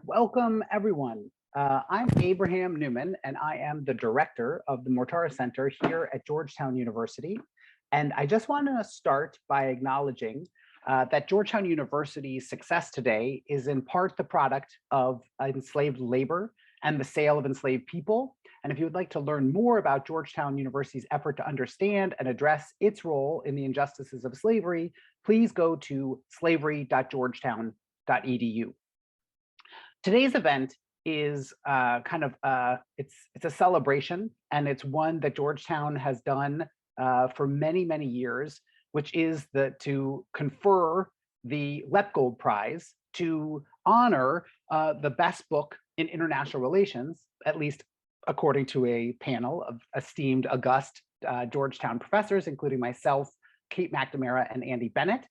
Welcome, everyone. I'm Abraham Newman, and I am the director of the Mortara Center here at Georgetown University. And I just want to start by acknowledging that Georgetown University's success today is in part the product of enslaved labor and the sale of enslaved people. And if you would like to learn more about Georgetown University's effort to understand and address its role in the injustices of slavery, please go to slavery.georgetown.edu. Today's event is it's a celebration, and it's one that Georgetown has done for many, many years, which is to confer the Lepgold Prize to honor the best book in international relations, at least according to a panel of esteemed, august Georgetown professors, including myself, Kate McNamara, and Andy Bennett.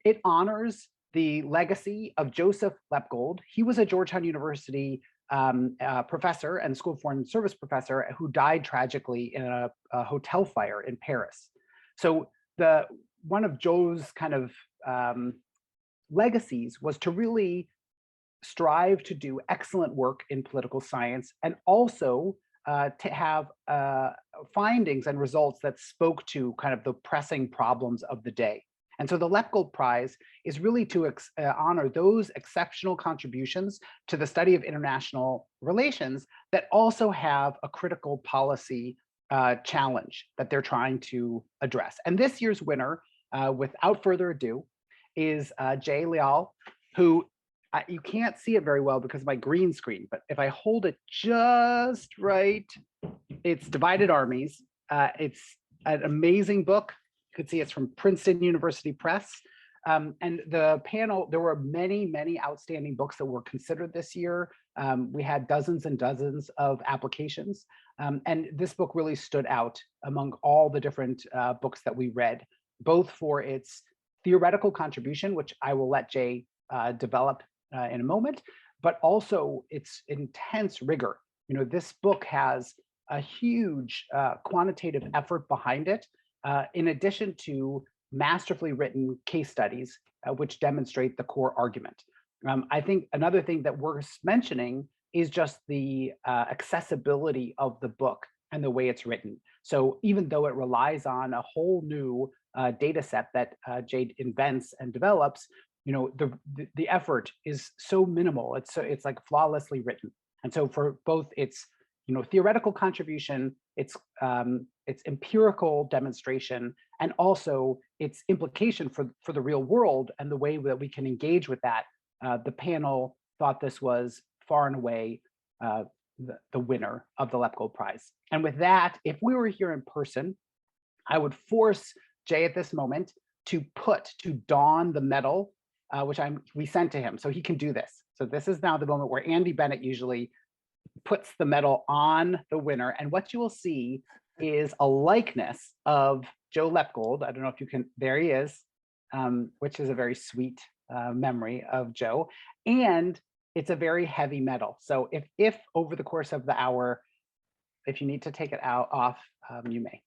It honors the legacy of Joseph Lepgold. He was a Georgetown University professor and School of Foreign Service professor who died tragically in a hotel fire in Paris. So one of Joe's kind of legacies was to really strive to do excellent work in political science, and also to have findings and results that spoke to kind of the pressing problems of the day. And so the Lepgold Prize is really to honor those exceptional contributions to the study of international relations that also have a critical policy challenge that they're trying to address. And this year's winner, without further ado, is Jason Lyall, who you can't see it very well because of my green screen, but if I hold it just right, it's Divided Armies. It's an amazing book. You can see it's from Princeton University Press. And the panel, there were many, many outstanding books that were considered this year. We had dozens and dozens of applications. And this book really stood out among all the different books that we read, both for its theoretical contribution, which I will let Jay develop in a moment, but also its intense rigor. You know, this book has a huge quantitative effort behind it, in addition to masterfully written case studies, which demonstrate the core argument. I think another thing that worth mentioning is just the accessibility of the book and the way it's written. So even though it relies on a whole new data set that Jade invents and develops, you know, the effort is so minimal. It's like flawlessly written. And so for both its theoretical contribution, its empirical demonstration, and also its implication for the real world and the way that we can engage with that, the panel thought this was far and away the winner of the Lepgold Prize. And with that, if we were here in person, I would force Jay at this moment to don the medal, which we sent to him, so he can do this. So this is now the moment where Andy Bennett usually puts the medal on the winner. And what you will see is a likeness of Joe Lepgold. I don't know if you can, there he is, which is a very sweet memory of Joe. And it's a very heavy medal. So if over the course of the hour, if you need to take it off, you may.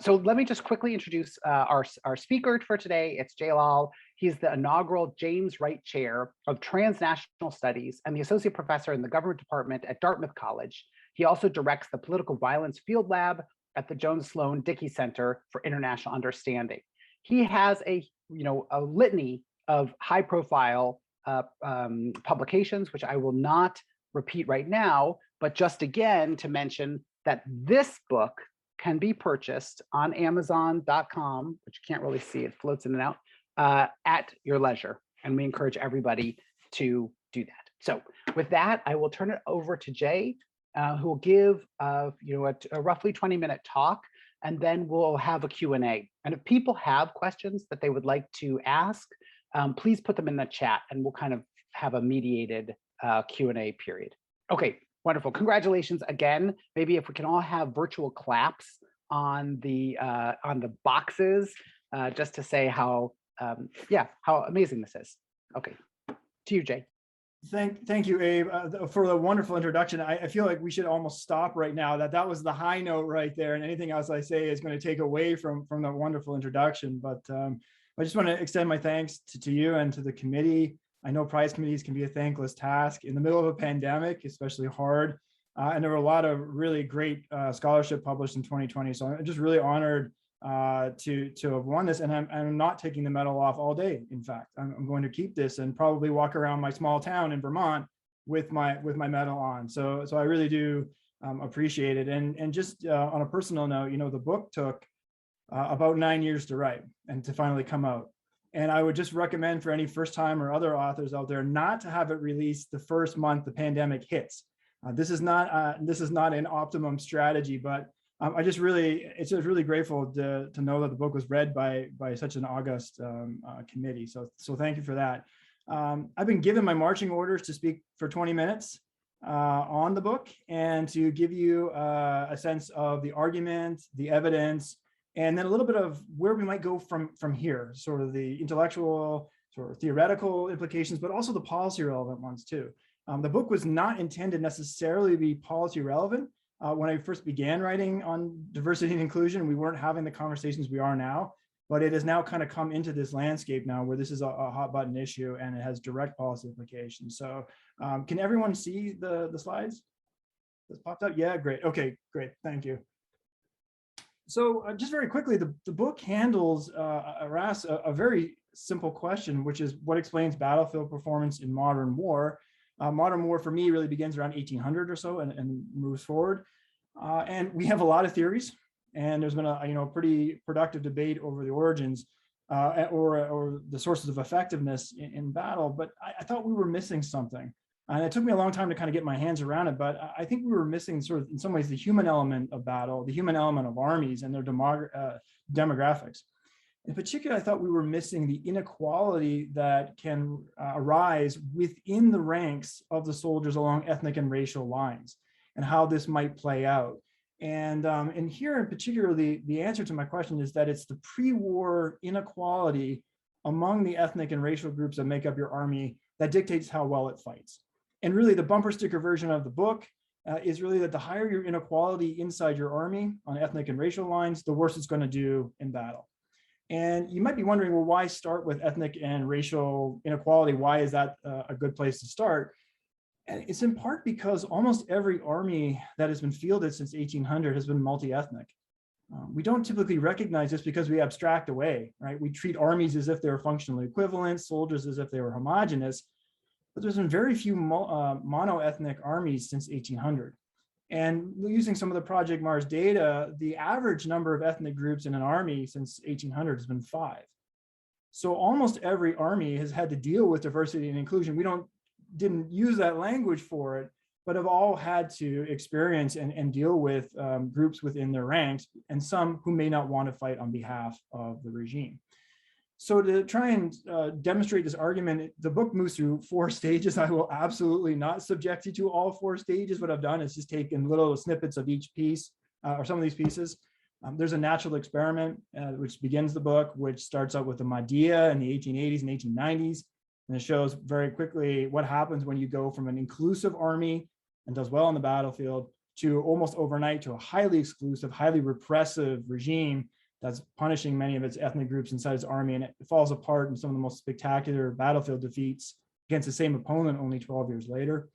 So let me just quickly introduce our speaker for today. It's Jason Lyall. He's the inaugural James Wright Chair of Transnational Studies and the Associate Professor in the Government Department at Dartmouth College. He also directs the Political Violence Field Lab at the Jones Sloan Dickey Center for International Understanding. He has a litany of high-profile publications, which I will not repeat right now, but just again to mention that this book can be purchased on Amazon.com, which you can't really see, it floats in and out, at your leisure. And we encourage everybody to do that. So with that, I will turn it over to Jay, who will give a roughly 20-minute talk, and then we'll have a Q&A. And if people have questions that they would like to ask, please put them in the chat, and we'll kind of have a mediated Q&A period. Okay. Wonderful. Congratulations again. Maybe if we can all have virtual claps on the boxes, just to say how amazing this is. Okay, to you, Jay. Thank you, Abe, for the wonderful introduction. I feel like we should almost stop right now. That was the high note right there, and anything else I say is going to take away from the wonderful introduction. But I just want to extend my thanks to you and to the committee I know prize committees can be a thankless task in the middle of a pandemic, especially hard. And there were a lot of really great scholarship published in 2020. So I'm just really honored to have won this, and I'm not taking the medal off all day. In fact, I'm going to keep this and probably walk around my small town in Vermont with my medal on. So I really do appreciate it. And just on a personal note, you know, the book took about 9 years to write and to finally come out. And I would just recommend for any first time or other authors out there not to have it released the first month the pandemic hits. This is not an optimum strategy, but it's just really grateful to know that the book was read by such an august committee. So thank you for that. I've been given my marching orders to speak for 20 minutes on the book and to give you a sense of the argument, the evidence, and then a little bit of where we might go from here, sort of the intellectual, sort of theoretical implications, but also the policy relevant ones too. The book was not intended necessarily to be policy relevant. When I first began writing on diversity and inclusion, we weren't having the conversations we are now, but it has now kind of come into this landscape now where this is a hot button issue and it has direct policy implications. So can everyone see the slides? This popped up? Yeah, great. Okay, great. Thank you. So just very quickly, the book handles a very simple question, which is what explains battlefield performance in modern war. Modern war for me really begins around 1800 or so and moves forward. And we have a lot of theories, and there's been a pretty productive debate over the origins or the sources of effectiveness in battle. But I thought we were missing something. And it took me a long time to kind of get my hands around it, but I think we were missing sort of in some ways the human element of battle, the human element of armies and their demographics. In particular, I thought we were missing the inequality that can arise within the ranks of the soldiers along ethnic and racial lines and how this might play out. And here in particular, the answer to my question is that it's the pre-war inequality among the ethnic and racial groups that make up your army that dictates how well it fights. And really the bumper sticker version of the book is really that the higher your inequality inside your army on ethnic and racial lines, the worse it's going to do in battle. And you might be wondering, well, why start with ethnic and racial inequality? Why is that a good place to start? And it's in part because almost every army that has been fielded since 1800 has been multi-ethnic. We don't typically recognize this because we abstract away, right? We treat armies as if they're functionally equivalent, soldiers as if they were homogenous, but there's been very few mono-ethnic armies since 1800. And using some of the Project Mars data, the average number of ethnic groups in an army since 1800 has been 5. So almost every army has had to deal with diversity and inclusion. We didn't use that language for it, but have all had to experience and deal with groups within their ranks, and some who may not want to fight on behalf of the regime. So to try and demonstrate this argument, the book moves through 4 stages. I will absolutely not subject you to all 4 stages. What I've done is just taken little snippets of each piece or some of these pieces. There's a natural experiment, which begins the book, which starts out with the Mahdia in the 1880s and 1890s. And it shows very quickly what happens when you go from an inclusive army and does well on the battlefield to almost overnight to a highly exclusive, highly repressive regime that's punishing many of its ethnic groups inside its army, and it falls apart in some of the most spectacular battlefield defeats against the same opponent only 12 years later.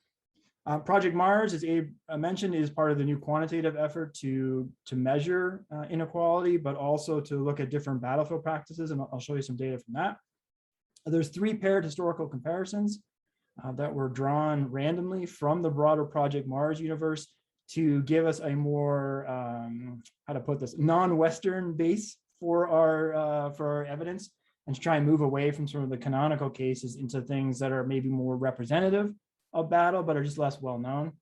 Project Mars, as Abe mentioned, is part of the new quantitative effort to measure inequality, but also to look at different battlefield practices, and I'll show you some data from that. There's 3 paired historical comparisons that were drawn randomly from the broader Project Mars universe to give us a more, how to put this, non-Western base for our evidence, and to try and move away from sort of the canonical cases into things that are maybe more representative of battle, but are just less well known.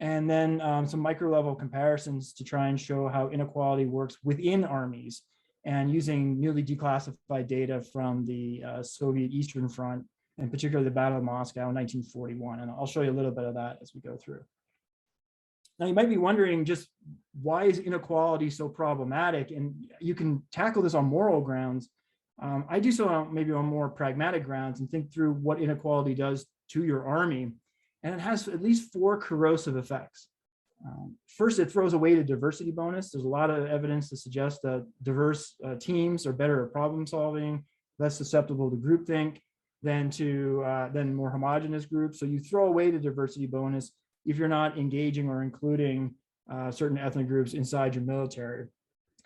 And then some micro level comparisons to try and show how inequality works within armies, and using newly declassified data from the Soviet Eastern Front, and particularly the Battle of Moscow in 1941. And I'll show you a little bit of that as we go through. Now, you might be wondering just why is inequality so problematic? And you can tackle this on moral grounds. I do so on maybe on more pragmatic grounds and think through what inequality does to your army. And it has at least 4 corrosive effects. First, it throws away the diversity bonus. There's a lot of evidence to suggest that diverse teams are better at problem solving, less susceptible to groupthink, than more homogenous groups. So you throw away the diversity bonus if you're not engaging or including certain ethnic groups inside your military.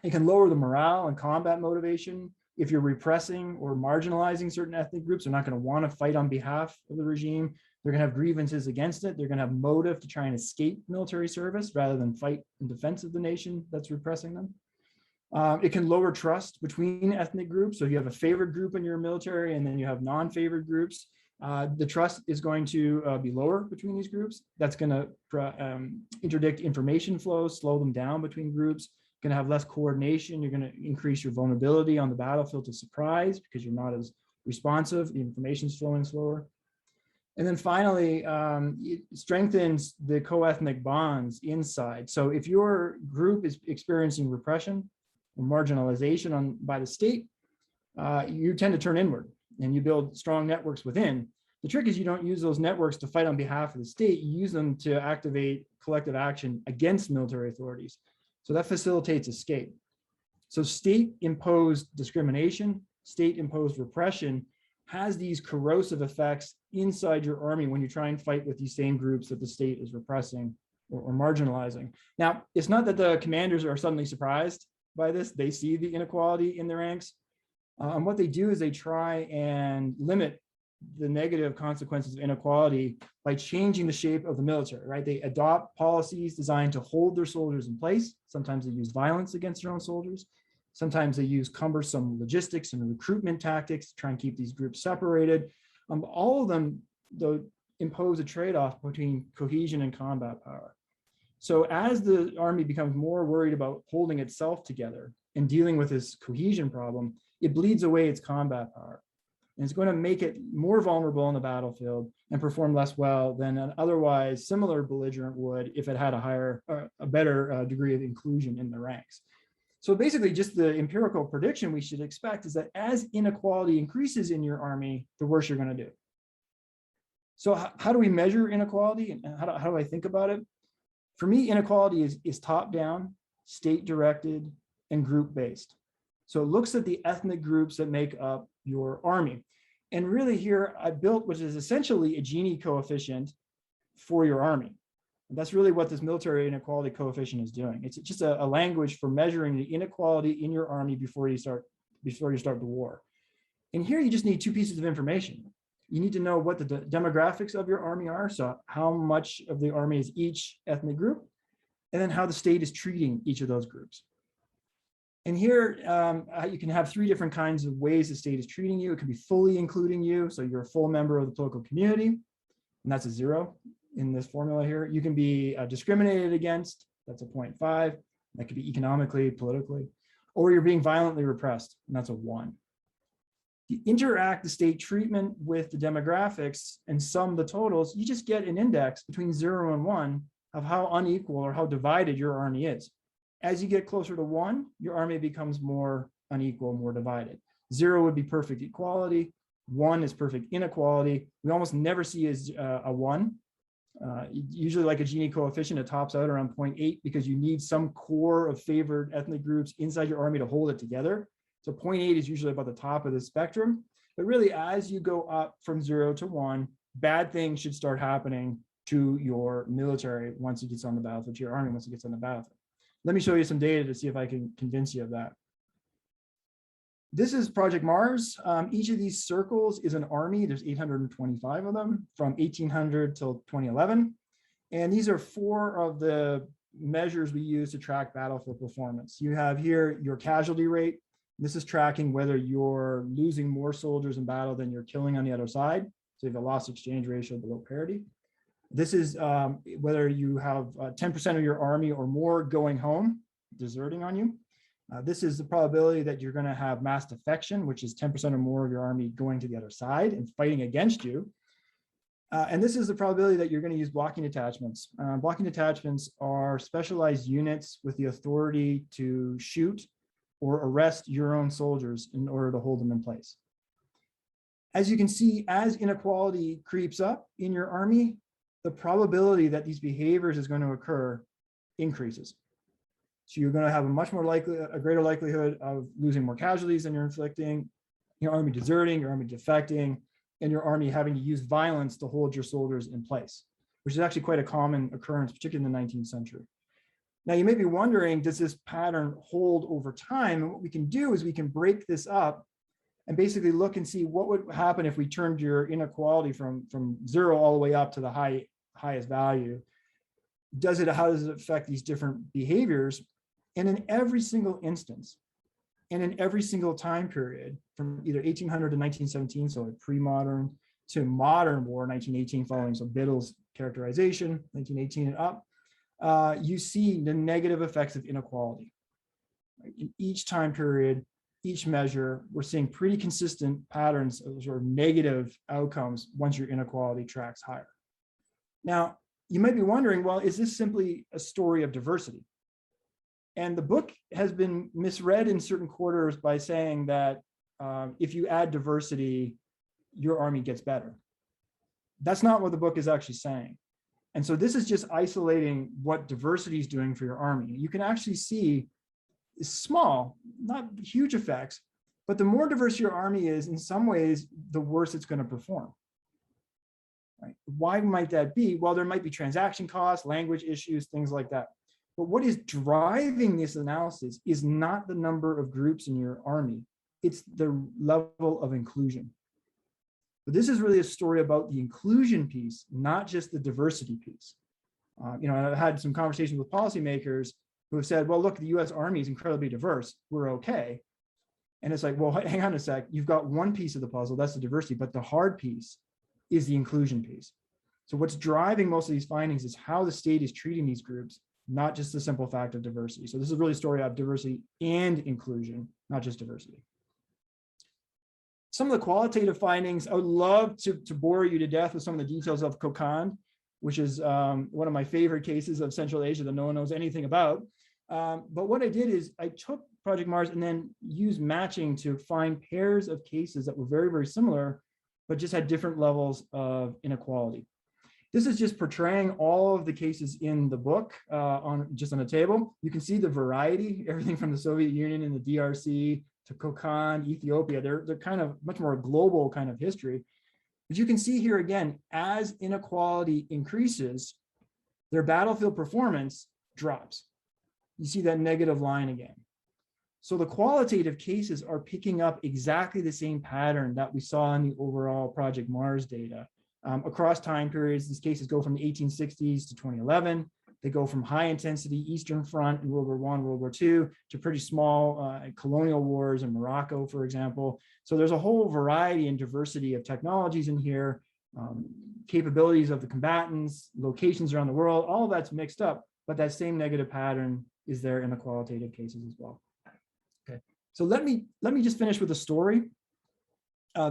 It can lower the morale and combat motivation. If you're repressing or marginalizing certain ethnic groups, they're not going to want to fight on behalf of the regime. They're going to have grievances against it. They're going to have motive to try and escape military service rather than fight in defense of the nation that's repressing them. It can lower trust between ethnic groups. So if you have a favored group in your military and then you have non-favored groups, the trust is going to be lower between these groups. That's going to interdict information flows, slow them down between groups. Going to have less coordination. You're going to increase your vulnerability on the battlefield to surprise because you're not as responsive. The information's flowing slower. And then finally, it strengthens the co-ethnic bonds inside. So if your group is experiencing repression or marginalization by the state, you tend to turn inward and you build strong networks within. The trick is you don't use those networks to fight on behalf of the state. You use them to activate collective action against military authorities. So that facilitates escape. So state-imposed discrimination, state-imposed repression has these corrosive effects inside your army when you try and fight with these same groups that the state is repressing or marginalizing. Now, it's not that the commanders are suddenly surprised by this. They see the inequality in their ranks. And what they do is they try and limit the negative consequences of inequality by changing the shape of the military, right? They adopt policies designed to hold their soldiers in place. Sometimes they use violence against their own soldiers. Sometimes they use cumbersome logistics and recruitment tactics to try and keep these groups separated. All of them, though, impose a trade-off between cohesion and combat power. So as the army becomes more worried about holding itself together and dealing with this cohesion problem, it bleeds away its combat power. And it's going to make it more vulnerable on the battlefield and perform less well than an otherwise similar belligerent would if it had a better degree of inclusion in the ranks. So basically, just the empirical prediction we should expect is that as inequality increases in your army, the worse you're going to do. So how do we measure inequality and how do I think about it? For me, inequality is top-down, state-directed, and group-based. So it looks at the ethnic groups that make up your army. And really here I built, which is essentially a Gini coefficient for your army. And that's really what this military inequality coefficient is doing. It's just a language for measuring the inequality in your army before you start the war. And here you just need two pieces of information. You need to know what the demographics of your army are. So how much of the army is each ethnic group, and then how the state is treating each of those groups. And here you can have three different kinds of ways the state is treating you. It could be fully including you. So you're a full member of the political community, and that's a 0 in this formula here. You can be discriminated against. That's a 0.5. That could be economically, politically, or you're being violently repressed, and that's a 1. You interact the state treatment with the demographics and sum the totals, you just get an index between 0 and 1 of how unequal or how divided your army is. As you get closer to 1, your army becomes more unequal, more divided. 0 would be perfect equality. 1 is perfect inequality. We almost never see a 1. Usually like a Gini coefficient, it tops out around 0.8 because you need some core of favored ethnic groups inside your army to hold it together. So 0.8 is usually about the top of the spectrum. But really, as you go up from 0 to 1, bad things should start happening to your military once it gets on the battlefield, to your army once it gets on the battlefield. Let me show you some data to see if I can convince you of that. This is Project Mars. Each of these circles is an army. There's 825 of them from 1800 till 2011. And these are 4 of the measures we use to track battlefield performance. You have here your casualty rate. This is tracking whether you're losing more soldiers in battle than you're killing on the other side. So you have a loss exchange ratio below parity. This is whether you have 10% of your army or more going home, deserting on you. This is the probability that you're going to have mass defection, which is 10% or more of your army going to the other side and fighting against you. And this is the probability that you're going to use blocking detachments. Blocking detachments are specialized units with the authority to shoot or arrest your own soldiers in order to hold them in place. As you can see, as inequality creeps up in your army, the probability that these behaviors is going to occur increases. So you're going to have a greater likelihood of losing more casualties than you're inflicting, your army deserting, your army defecting, and your army having to use violence to hold your soldiers in place, which is actually quite a common occurrence, particularly in the 19th century. Now, you may be wondering, does this pattern hold over time? And what we can do is we can break this up and basically look and see what would happen if we turned your inequality from 0 all the way up to the highest value. How does it affect these different behaviors? And in every single instance, and in every single time period, from either 1800 to 1917, so like pre-modern, to modern war, 1918 following, so Biddle's characterization, 1918 and up, you see the negative effects of inequality. Right? In each time period, each measure, we're seeing pretty consistent patterns of sort of negative outcomes once your inequality tracks higher. Now, you might be wondering, well, is this simply a story of diversity? And the book has been misread in certain quarters by saying that if you add diversity, your army gets better. That's not what the book is actually saying. And so this is just isolating what diversity is doing for your army. You can actually see small, not huge effects, but the more diverse your army is, in some ways, the worse it's going to perform. Right? Why might that be? Well, there might be transaction costs, language issues, things like that. But what is driving this analysis is not the number of groups in your army, it's the level of inclusion. But this is really a story about the inclusion piece, not just the diversity piece. I've had some conversations with policymakers who have said, well, look, the US Army is incredibly diverse, we're okay. And it's like, well, hang on a sec, you've got one piece of the puzzle, that's the diversity, but the hard piece is the inclusion piece. So what's driving most of these findings is how the state is treating these groups, not just the simple fact of diversity. So this is really a story of diversity and inclusion, not just diversity. Some of the qualitative findings, I would love to bore you to death with some of the details of Kokand, which is one of my favorite cases of Central Asia that no one knows anything about. But what I did is I took Project Mars and then used matching to find pairs of cases that were very, very similar, but just had different levels of inequality. This is just portraying all of the cases in the book on a table. You can see the variety, everything from the Soviet Union and the DRC to Kokand, Ethiopia. They're kind of much more global kind of history. But you can see here again, as inequality increases, their battlefield performance drops. You see that negative line again. So the qualitative cases are picking up exactly the same pattern that we saw in the overall Project Mars data. Across time periods, these cases go from the 1860s to 2011. They go from high intensity Eastern Front in World War I, World War II, to pretty small colonial wars in Morocco, for example. So there's a whole variety and diversity of technologies in here, capabilities of the combatants, locations around the world, all of that's mixed up, but that same negative pattern is there in the qualitative cases as well. Okay, so let me just finish with a story.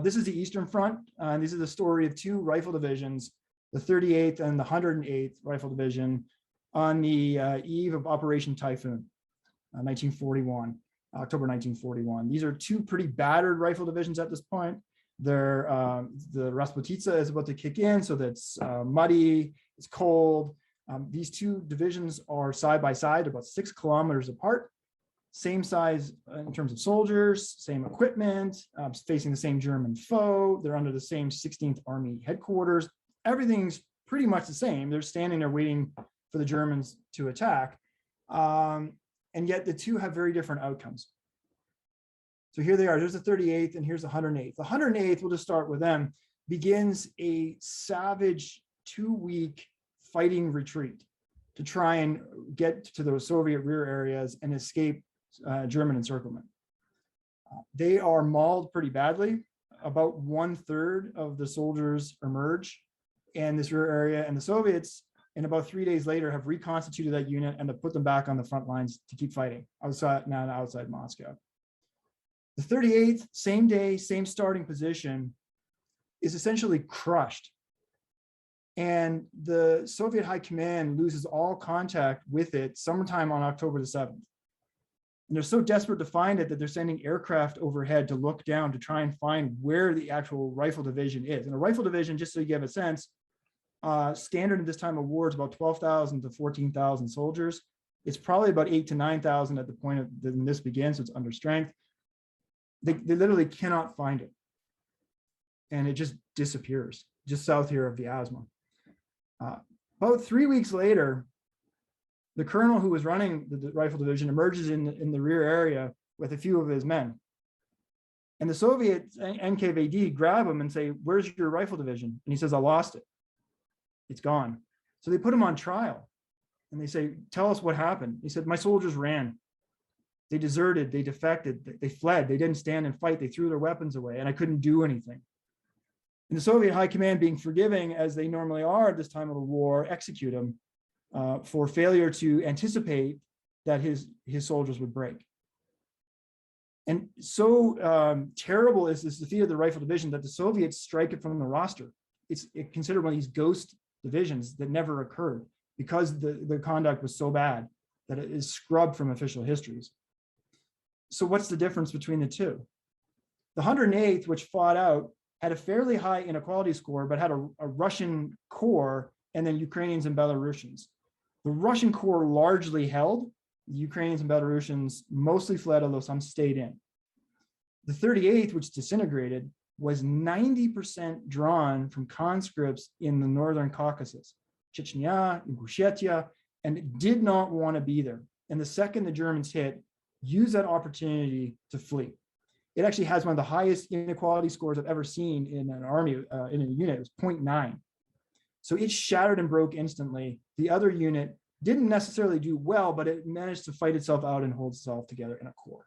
This is the Eastern Front, and this is the story of two rifle divisions, the 38th and the 108th Rifle Division, on the eve of Operation Typhoon, 1941, October 1941. These are two pretty battered rifle divisions at this point. They're, the Rasputitsa is about to kick in, so that's muddy, it's cold. These two divisions are side by side, about 6 kilometers apart. Same size in terms of soldiers, same equipment, facing the same German foe. They're under the same 16th Army headquarters. Everything's pretty much the same. They're standing there waiting for the Germans to attack. And yet the two have very different outcomes. So here they are. There's the 38th and here's the 108th. The 108th, we'll just start with them, begins a savage 2-week fighting retreat to try and get to those Soviet rear areas and escape German encirclement. They are mauled pretty badly. About 1/3 of the soldiers emerge in this rear area, and the Soviets, and about 3 days later, have reconstituted that unit and have put them back on the front lines to keep fighting outside Moscow. The 38th, same day, same starting position, is essentially crushed. And the Soviet High Command loses all contact with it sometime on October the 7th. And they're so desperate to find it that they're sending aircraft overhead to look down to try and find where the actual rifle division is. And a rifle division, just so you have a sense, standard at this time of war is about 12,000 to 14,000 soldiers. It's probably about 8,000 to 9,000 at the point when this begins, so it's under strength. They literally cannot find it. and it just disappears, just south here of Vyazma. About 3 weeks later, the colonel who was running the rifle division emerges in the rear area with a few of his men. And the Soviet NKVD grab him and say, "Where's your rifle division?" And he says, "I lost it. It's gone." So they put him on trial and they say, "Tell us what happened." He said, "My soldiers ran. They deserted, they defected, they fled. They didn't stand and fight. They threw their weapons away and I couldn't do anything." And the Soviet high command, being forgiving as they normally are at this time of the war, execute him for failure to anticipate that his soldiers would break. And so terrible is this defeat of the rifle division that the Soviets strike it from the roster. It's considered one of these ghost divisions that never occurred because the conduct was so bad that it is scrubbed from official histories. So what's the difference between the two? The 108th, which fought out, had a fairly high inequality score, but had a Russian core and then Ukrainians and Belarusians. The Russian core largely held. The Ukrainians and Belarusians mostly fled, although some stayed in. The 38th, which disintegrated, was 90% drawn from conscripts in the Northern Caucasus, Chechnya, Ingushetia, and did not want to be there. And the second the Germans hit, used that opportunity to flee. It actually has one of the highest inequality scores I've ever seen in an army, in a unit. It was 0.9. So it shattered and broke instantly. The other unit didn't necessarily do well, but it managed to fight itself out and hold itself together in a core.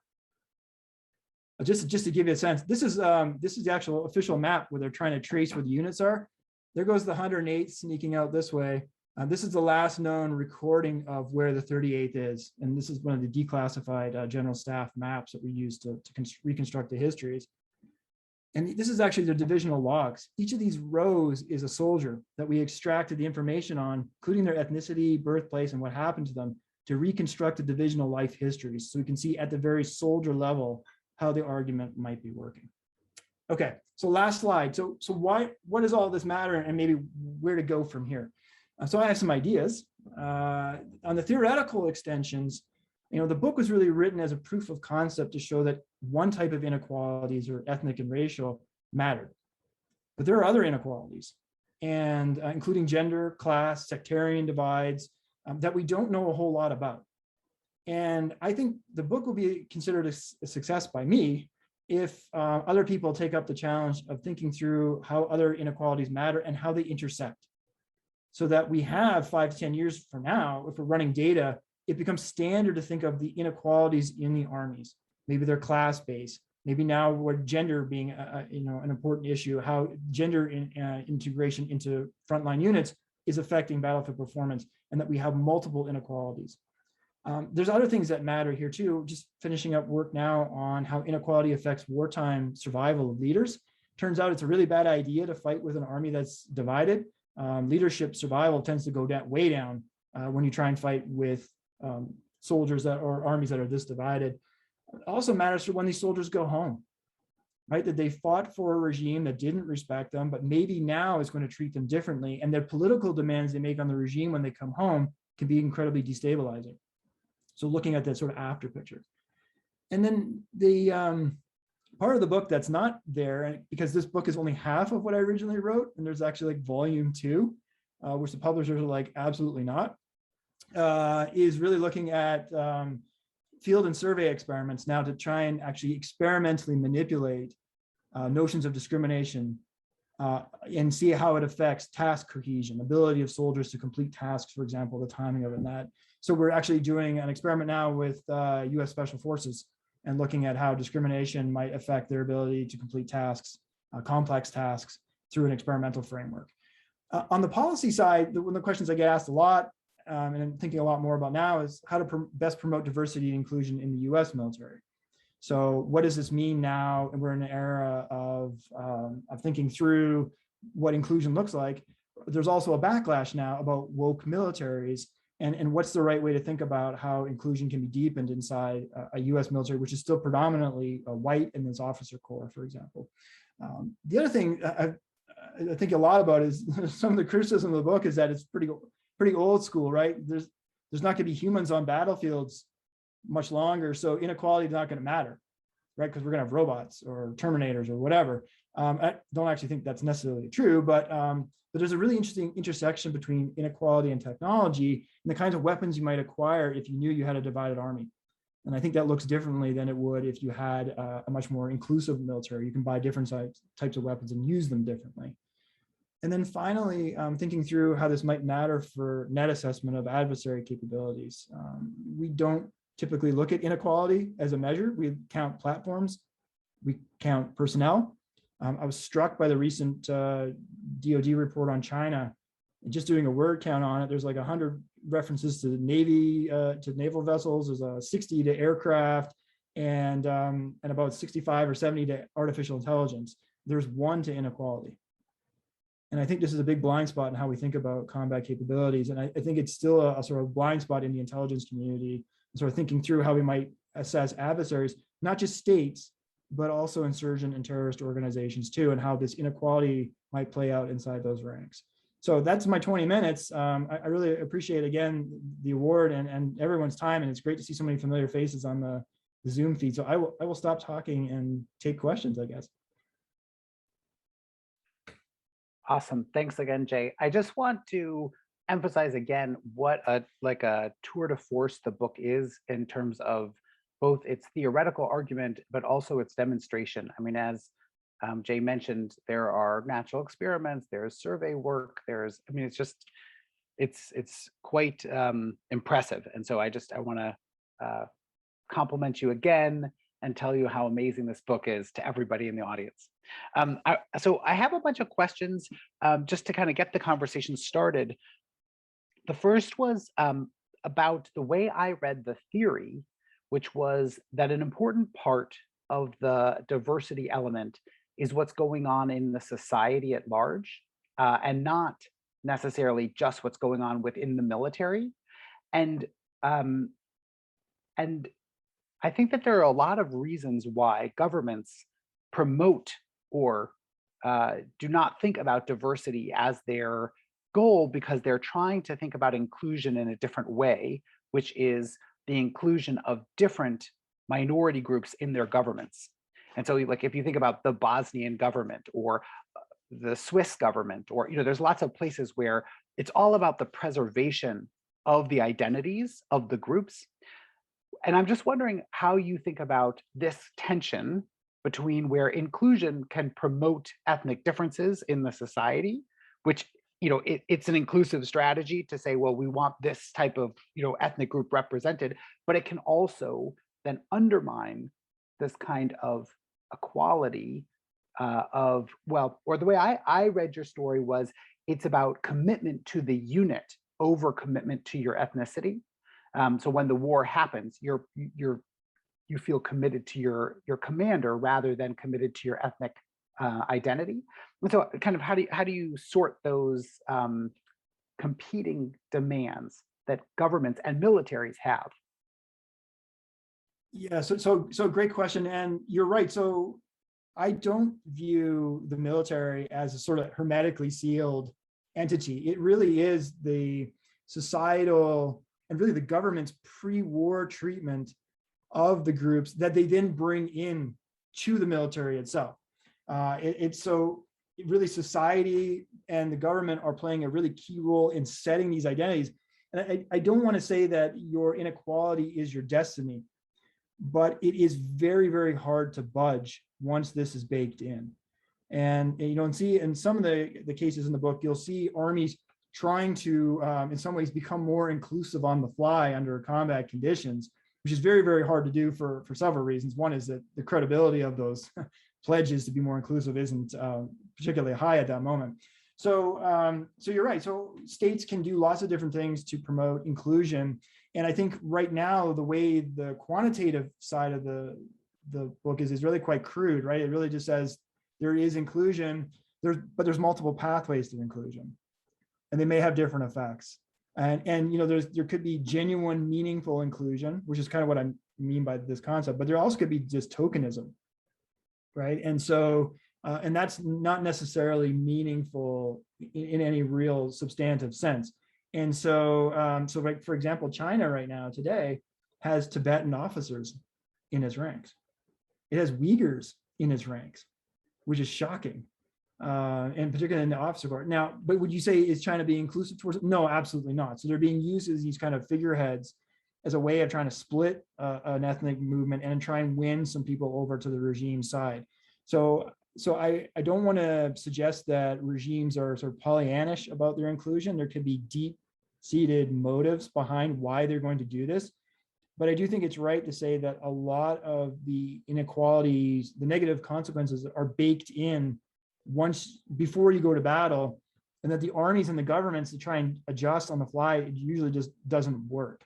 Just to give you a sense, this is the actual official map where they're trying to trace where the units are. There goes the 108th sneaking out this way. This is the last known recording of where the 38th is. And this is one of the declassified general staff maps that we use to reconstruct the histories. And this is actually the divisional logs. Each of these rows is a soldier that we extracted the information on, including their ethnicity, birthplace, and what happened to them, to reconstruct the divisional life histories. So we can see at the very soldier level how the argument might be working. Okay, so last slide. So what does all this matter, and maybe where to go from here? So I have some ideas. On the theoretical extensions, the book was really written as a proof of concept to show that one type of inequalities, or ethnic and racial, mattered. But there are other inequalities, and including gender, class, sectarian divides, that we don't know a whole lot about. And I think the book will be considered a success by me if other people take up the challenge of thinking through how other inequalities matter and how they intersect. So that we have 5 to 10 years from now, if we're running data, it becomes standard to think of the inequalities in the armies. Maybe they're class-based. Maybe now with gender being an important issue, how gender integration into frontline units is affecting battlefield performance, and that we have multiple inequalities. There's other things that matter here too. Just finishing up work now on how inequality affects wartime survival of leaders. Turns out it's a really bad idea to fight with an army that's divided. Leadership survival tends to go way down when you try and fight with soldiers or armies that are this divided. It also matters for when these soldiers go home, right? That they fought for a regime that didn't respect them, but maybe now is going to treat them differently. And their political demands they make on the regime when they come home can be incredibly destabilizing. So looking at that sort of after picture. And then the part of the book that's not there, because this book is only half of what I originally wrote, and there's actually like volume 2, which the publishers are like, absolutely not, is really looking at field and survey experiments now to try and actually experimentally manipulate notions of discrimination and see how it affects task cohesion, ability of soldiers to complete tasks, for example, the timing of it and that. So we're actually doing an experiment now with US Special Forces and looking at how discrimination might affect their ability to complete tasks, complex tasks, through an experimental framework. On the policy side, one of the questions I get asked a lot, and I'm thinking a lot more about now, is how to best promote diversity and inclusion in the US military. So what does this mean now? And we're in an era of thinking through what inclusion looks like. There's also a backlash now about woke militaries, and what's the right way to think about how inclusion can be deepened inside a US military, which is still predominantly white in this officer corps, for example. The other thing I think a lot about is some of the criticism of the book is that it's pretty old school, right? There's not going to be humans on battlefields much longer, so inequality is not going to matter, right? Because we're going to have robots or Terminators or whatever. I don't actually think that's necessarily true, but there's a really interesting intersection between inequality and technology and the kinds of weapons you might acquire if you knew you had a divided army. And I think that looks differently than it would if you had a much more inclusive military. You can buy different types of weapons and use them differently. And then finally, thinking through how this might matter for net assessment of adversary capabilities. We don't typically look at inequality as a measure. We count platforms, we count personnel. I was struck by the recent DoD report on China. And just doing a word count on it, there's like 100 references to the Navy, to naval vessels. There's 60 to aircraft, and about 65 or 70 to artificial intelligence. There's 1 to inequality. And I think this is a big blind spot in how we think about combat capabilities. And I think it's still a sort of blind spot in the intelligence community, sort of thinking through how we might assess adversaries, not just states, but also insurgent and terrorist organizations too, and how this inequality might play out inside those ranks. So that's my 20 minutes. I really appreciate, again, the award and everyone's time. And it's great to see so many familiar faces on the Zoom feed. So I will stop talking and take questions, I guess. Awesome. Thanks again, Jay. I just want to emphasize again what a tour de force the book is in terms of both its theoretical argument, but also its demonstration. I mean, as Jay mentioned, there are natural experiments, there's survey work, it's quite impressive. And so I want to compliment you again and tell you how amazing this book is to everybody in the audience. So I have a bunch of questions just to kind of get the conversation started. The first was about the way I read the theory, which was that an important part of the diversity element is what's going on in the society at large, and not necessarily just what's going on within the military. And I think that there are a lot of reasons why governments promote or do not think about diversity as their goal, because they're trying to think about inclusion in a different way, which is the inclusion of different minority groups in their governments. And so, like, if you think about the Bosnian government or the Swiss government, or, there's lots of places where it's all about the preservation of the identities of the groups. And I'm just wondering how you think about this tension between where inclusion can promote ethnic differences in the society, which, it's an inclusive strategy to say, well, we want this type of, ethnic group represented, but it can also then undermine this kind of equality or the way I read your story was, it's about commitment to the unit over commitment to your ethnicity. So when the war happens, you feel committed to your commander rather than committed to your ethnic identity. And so, kind of, how do you sort those competing demands that governments and militaries have? Yeah, so great question, and you're right. So I don't view the military as a sort of hermetically sealed entity. It really is the societal and really the government's pre-war treatment of the groups that they then bring in to the military itself. It's so really society and the government are playing a really key role in setting these identities. And I don't want to say that your inequality is your destiny, but it is very, very hard to budge once this is baked in. And see in some of the cases in the book, you'll see armies trying to, in some ways, become more inclusive on the fly under combat conditions, which is very, very hard to do for several reasons. One is that the credibility of those pledges to be more inclusive isn't particularly high at that moment. So you're right. So states can do lots of different things to promote inclusion. And I think right now, the way the quantitative side of the book is really quite crude, right? It really just says there is inclusion, but there's multiple pathways to inclusion, and they may have different effects. And there could be genuine, meaningful inclusion, which is kind of what I mean by this concept, but there also could be just tokenism, right? And so, and that's not necessarily meaningful in any real substantive sense. And so, like, for example, China right now today has Tibetan officers in its ranks. It has Uyghurs in its ranks, which is shocking. And particularly in the officer corps. Now, but would you say is China being inclusive towards it? No, absolutely not. So they're being used as these kind of figureheads as a way of trying to split an ethnic movement and try and win some people over to the regime side. So I don't want to suggest that regimes are sort of Pollyannish about their inclusion. There could be deep-seated motives behind why they're going to do this. But I do think it's right to say that a lot of the inequalities, the negative consequences are baked in before you go to battle, and that the armies and the governments to try and adjust on the fly, it usually just doesn't work.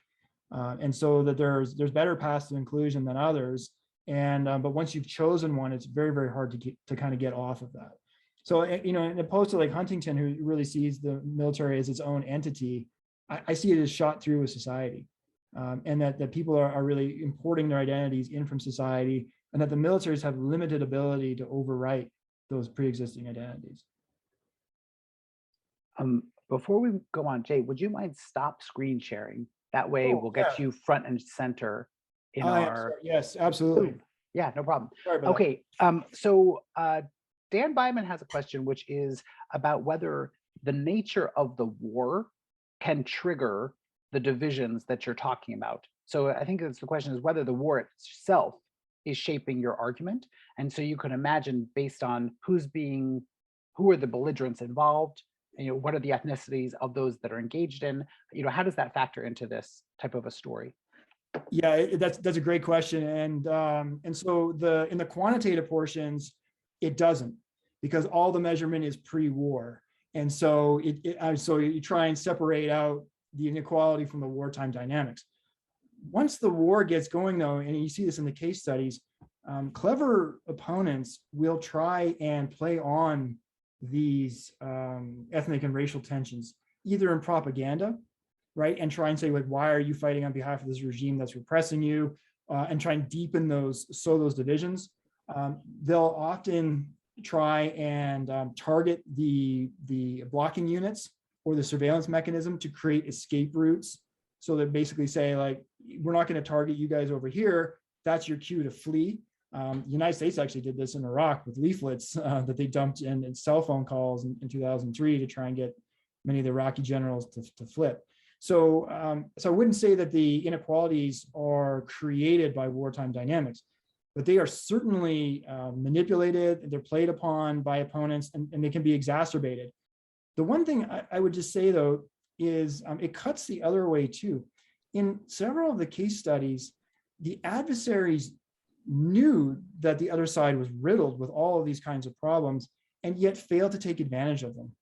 And so that there's better paths to inclusion than others. And but once you've chosen one, it's very, very hard to kind of get off of that. So, in opposed to like Huntington, who really sees the military as its own entity, I see it as shot through with society. And that people are really importing their identities in from society, and that the militaries have limited ability to overwrite those pre-existing identities. Before we go on, Jay, would you mind stop screen sharing? That way we'll get you front and center in our. Yes, absolutely. Yeah, no problem. Sorry about okay. So Dan Byman has a question, which is about whether the nature of the war can trigger the divisions that you're talking about. So I think the question is whether the war itself is shaping your argument. And so you can imagine, based on who are the belligerents involved, what are the ethnicities of those that are engaged in, how does that factor into this type of a story? Yeah, that's a great question. And so in the quantitative portions, it doesn't, because all the measurement is pre-war. And so so you try and separate out the inequality from the wartime dynamics. Once the war gets going, though, and you see this in the case studies, clever opponents will try and play on these ethnic and racial tensions, either in propaganda, right, and try and say, like, why are you fighting on behalf of this regime that's repressing you, and try and deepen those divisions. They'll often try and target the blocking units or the surveillance mechanism to create escape routes. So they basically say, like, we're not going to target you guys over here. That's your cue to flee. The United States actually did this in Iraq with leaflets that they dumped in cell phone calls in 2003 to try and get many of the Iraqi generals to flip. So I wouldn't say that the inequalities are created by wartime dynamics, but they are certainly manipulated. They're played upon by opponents, and they can be exacerbated. The one thing I would just say, though, is it cuts the other way too. In several of the case studies, the adversaries knew that the other side was riddled with all of these kinds of problems, and yet failed to take advantage of them.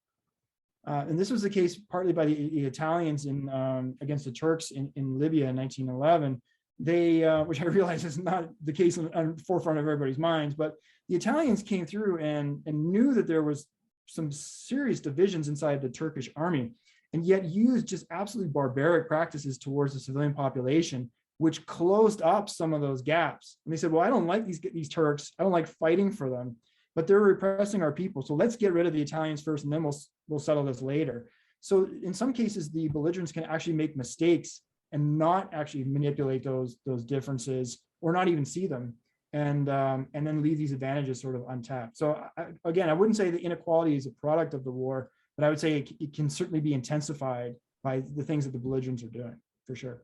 And this was the case partly by the Italians against the Turks in Libya in 1911. They, which I realize is not the case on the forefront of everybody's minds, but the Italians came through and knew that there was some serious divisions inside the Turkish army, and yet used just absolutely barbaric practices towards the civilian population, which closed up some of those gaps. And they said, well, I don't like these Turks. I don't like fighting for them, but they're repressing our people. So let's get rid of the Italians first, and then we'll settle this later. So in some cases, the belligerents can actually make mistakes and not actually manipulate those differences, or not even see them, and then leave these advantages sort of untapped. So again, I wouldn't say the inequality is a product of the war, but I would say it can certainly be intensified by the things that the belligerents are doing, for sure.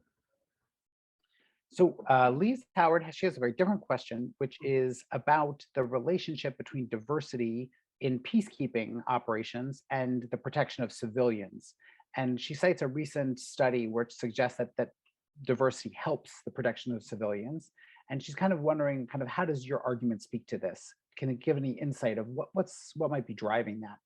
So Lise Howard, she has a very different question, which is about the relationship between diversity in peacekeeping operations and the protection of civilians. And she cites a recent study which suggests that diversity helps the protection of civilians. And she's kind of wondering, how does your argument speak to this? Can it give any insight of what might be driving that?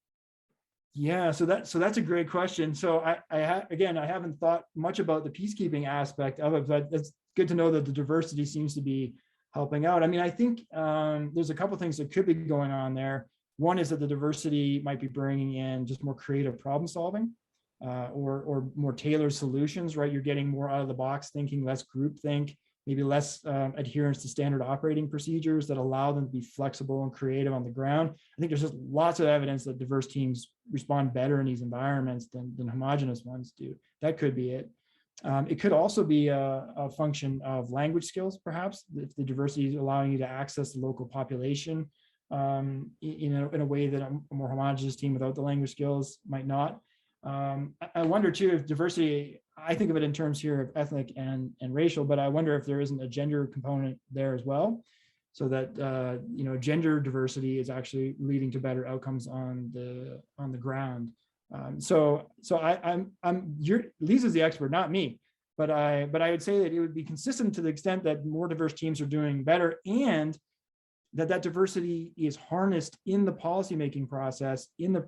Yeah, so that's a great question. So I haven't thought much about the peacekeeping aspect of it, but it's good to know that the diversity seems to be helping out. I mean, I think there's a couple of things that could be going on there. One is that the diversity might be bringing in just more creative problem solving, or more tailored solutions, right? You're getting more out of the box thinking, less group think, maybe less adherence to standard operating procedures that allow them to be flexible and creative on the ground. I think there's just lots of evidence that diverse teams respond better in these environments than homogenous ones do. That could be it. It could also be a function of language skills, perhaps, if the diversity is allowing you to access the local population in a way that a more homogenous team without the language skills might not. I wonder too if diversity, I think of it in terms here of ethnic and racial, but I wonder if there isn't a gender component there as well, so that gender diversity is actually leading to better outcomes on the ground. Lisa's the expert, not me, but I would say that it would be consistent to the extent that more diverse teams are doing better, and that diversity is harnessed in the policymaking process, in the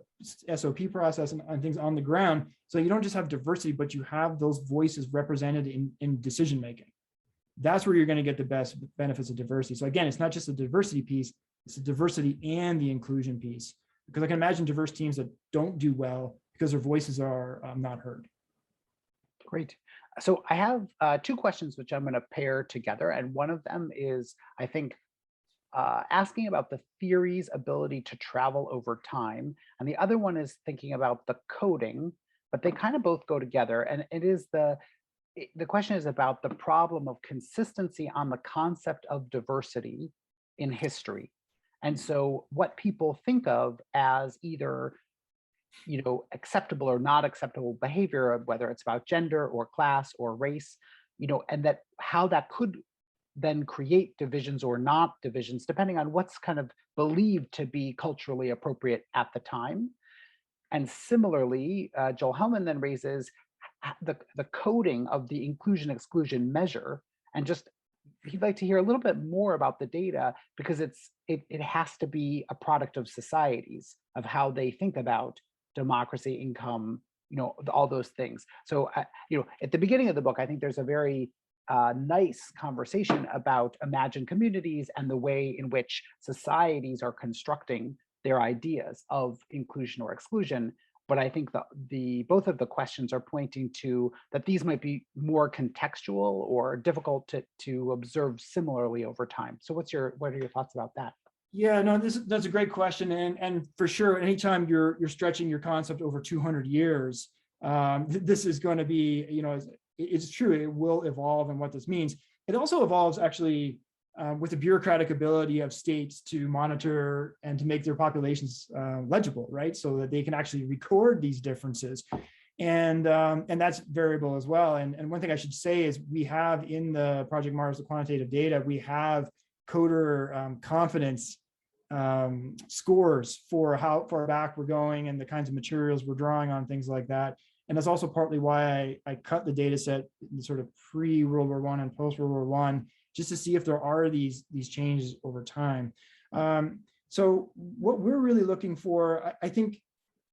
SOP process, and things on the ground. So you don't just have diversity, but you have those voices represented in decision making. That's where you're going to get the best benefits of diversity. So again, it's not just the diversity piece, it's the diversity and the inclusion piece. Because I can imagine diverse teams that don't do well because their voices are not heard. Great. So I have two questions which I'm going to pair together. And one of them is, I think, asking about the theory's ability to travel over time. And the other one is thinking about the coding, but they kind of both go together. And it is the question is about the problem of consistency on the concept of diversity in history. And so what people think of as either acceptable or not acceptable behavior, whether it's about gender or class or race, and that how that could then create divisions or not divisions, depending on what's kind of believed to be culturally appropriate at the time. And similarly, Joel Hellman then raises the coding of the inclusion-exclusion measure, and just he'd like to hear a little bit more about the data, because it has to be a product of societies, of how they think about democracy, income, all those things. So, at the beginning of the book, I think there's a very nice conversation about imagined communities and the way in which societies are constructing their ideas of inclusion or exclusion. But I think both of the questions are pointing to that these might be more contextual or difficult to observe similarly over time. So what are your thoughts about that? Yeah, no, that's a great question, and for sure, anytime you're stretching your concept over 200 years, this is going to be, it's true, it will evolve, and what this means. It also evolves actually with the bureaucratic ability of states to monitor and to make their populations legible, right? So that they can actually record these differences. And that's variable as well. And one thing I should say is we have in the Project Mars, the quantitative data, we have coder confidence scores for how far back we're going and the kinds of materials we're drawing on, things like that. And that's also partly why I cut the data set in sort of pre-World War I and post-World War I, just to see if there are these changes over time. So what we're really looking for, I think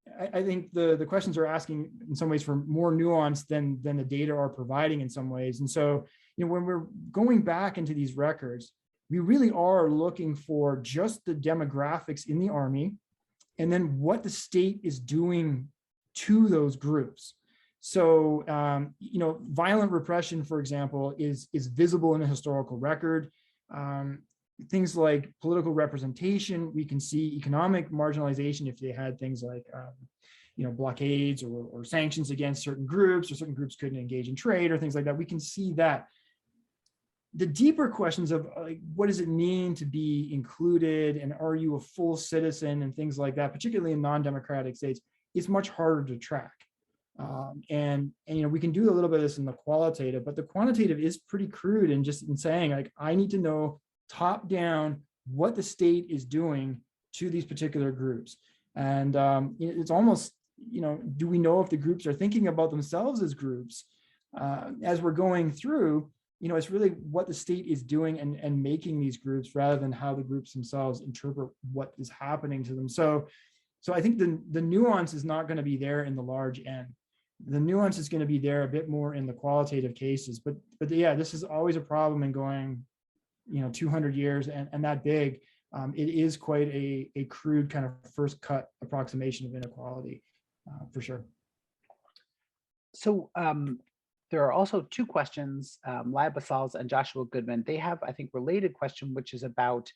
the questions are asking in some ways for more nuance than the data are providing in some ways. And so, when we're going back into these records, we really are looking for just the demographics in the Army, and then what the state is doing to those groups. So, violent repression, for example, is visible in a historical record. Things like political representation, we can see economic marginalization if they had things like, blockades or sanctions against certain groups, or certain groups couldn't engage in trade or things like that. We can see that. The deeper questions of what does it mean to be included, and are you a full citizen, and things like that, particularly in non-democratic states, is much harder to track. And we can do a little bit of this in the qualitative, but the quantitative is pretty crude in saying, I need to know top down what the state is doing to these particular groups. And it's almost, do we know if the groups are thinking about themselves as groups as we're going through? It's really what the state is doing and making these groups, rather than how the groups themselves interpret what is happening to them. So I think the nuance is not going to be there in the large N. The nuance is going to be there a bit more in the qualitative cases. But yeah, this is always a problem in going, 200 years and that big. It is quite a crude kind of first cut approximation of inequality, for sure. So there are also two questions, Laya Basals and Joshua Goodman. They have, I think, related question, which is about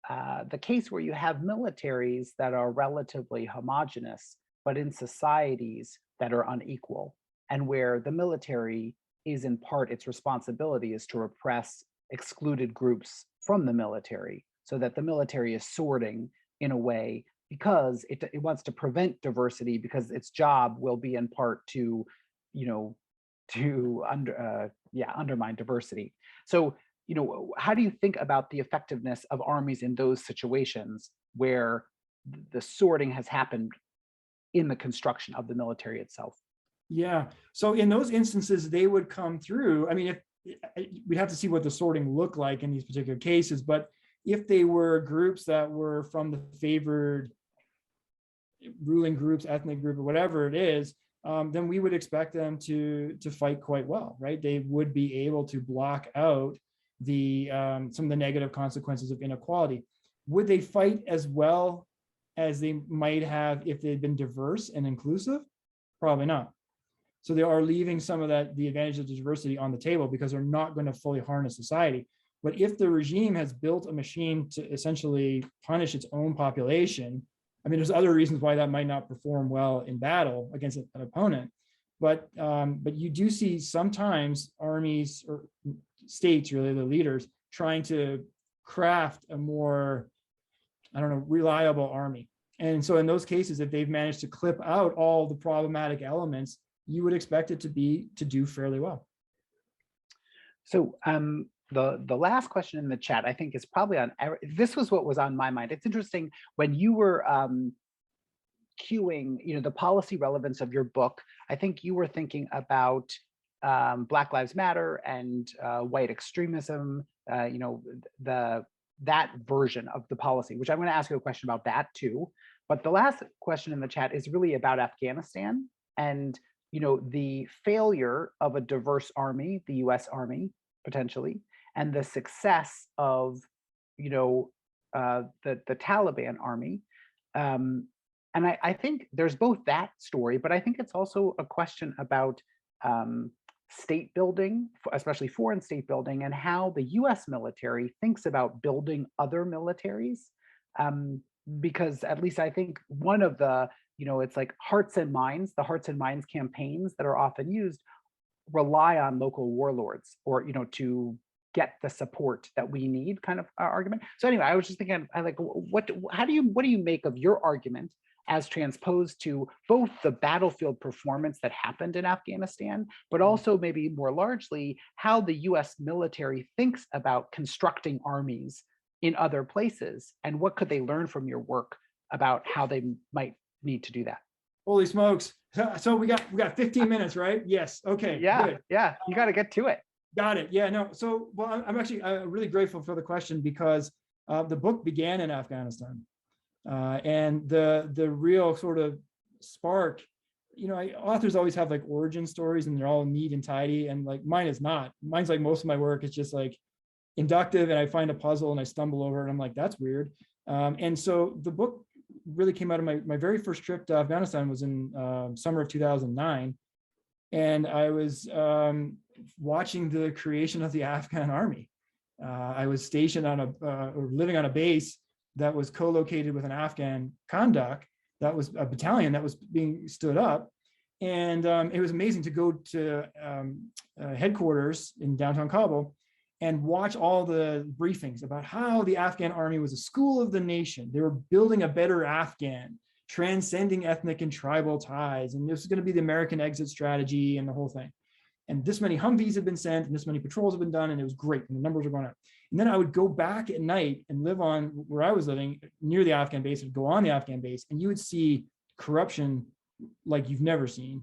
the case where you have militaries that are relatively homogenous, but in societies that are unequal, and where the military is in part, its responsibility is to repress excluded groups from the military. so that the military is sorting in a way because it wants to prevent diversity because its job will be in part to, you know, undermine diversity. So, how do you think about the effectiveness of armies in those situations where the sorting has happened in the construction of the military itself? Yeah. So in those instances, they would come through. I mean, if we'd have to see what the sorting looked like in these particular cases, but if they were groups that were from the favored ruling groups, ethnic group, or whatever it is, then we would expect them to fight quite well, right? They would be able to block out the some of the negative consequences of inequality. Would they fight as well as they might have if they'd been diverse and inclusive? Probably not. So they are leaving some of the advantage of diversity on the table because they're not going to fully harness society. But if the regime has built a machine to essentially punish its own population, I mean, there's other reasons why that might not perform well in battle against an opponent. But you do see sometimes armies or states, really the leaders, trying to craft a more, I don't know, reliable army. And so in those cases, if they've managed to clip out all the problematic elements, you would expect it to do fairly well. So the last question in the chat, I think, is probably on. This was what was on my mind. It's interesting when you were cueing, the policy relevance of your book. I think you were thinking about Black Lives Matter and white extremism. That version of the policy, which I'm going to ask you a question about that too. But the last question in the chat is really about Afghanistan and the failure of a diverse army, the U.S. Army, potentially, and the success of, the Taliban army. And I think there's both that story, but I think it's also a question about state building, especially foreign state building, and how the U.S. military thinks about building other militaries. Because at least I think one of the it's like hearts and minds. The hearts and minds campaigns that are often used rely on local warlords or, to get the support that we need kind of argument. So anyway, I was just thinking, what do you make of your argument as transposed to both the battlefield performance that happened in Afghanistan, but also maybe more largely how the US military thinks about constructing armies in other places, and what could they learn from your work about how they might need to do that? Holy smokes. So we got 15 minutes, right? Yes. Okay. Yeah. Good. Yeah. You got to get to it. Got it. Yeah, no. So, well, I'm actually really grateful for the question because the book began in Afghanistan. And the real sort of spark, authors always have like origin stories and they're all neat and tidy. And like mine is not. Mine's like most of my work is just like inductive and I find a puzzle and I stumble over it and I'm like, that's weird. And so the book really came out of my very first trip to Afghanistan was in summer of 2009. And I was watching the creation of the Afghan army. I was stationed or living on a base that was co-located with an Afghan Kandak. That was a battalion that was being stood up. And it was amazing to go to headquarters in downtown Kabul and watch all the briefings about how the Afghan army was a school of the nation. They were building a better Afghan, transcending ethnic and tribal ties. And this is going to be the American exit strategy and the whole thing. And this many Humvees had been sent and this many patrols have been done and it was great. And the numbers were going up. And then I would go back at night and live on where I was living near the Afghan base, would go on the Afghan base and you would see corruption like you've never seen,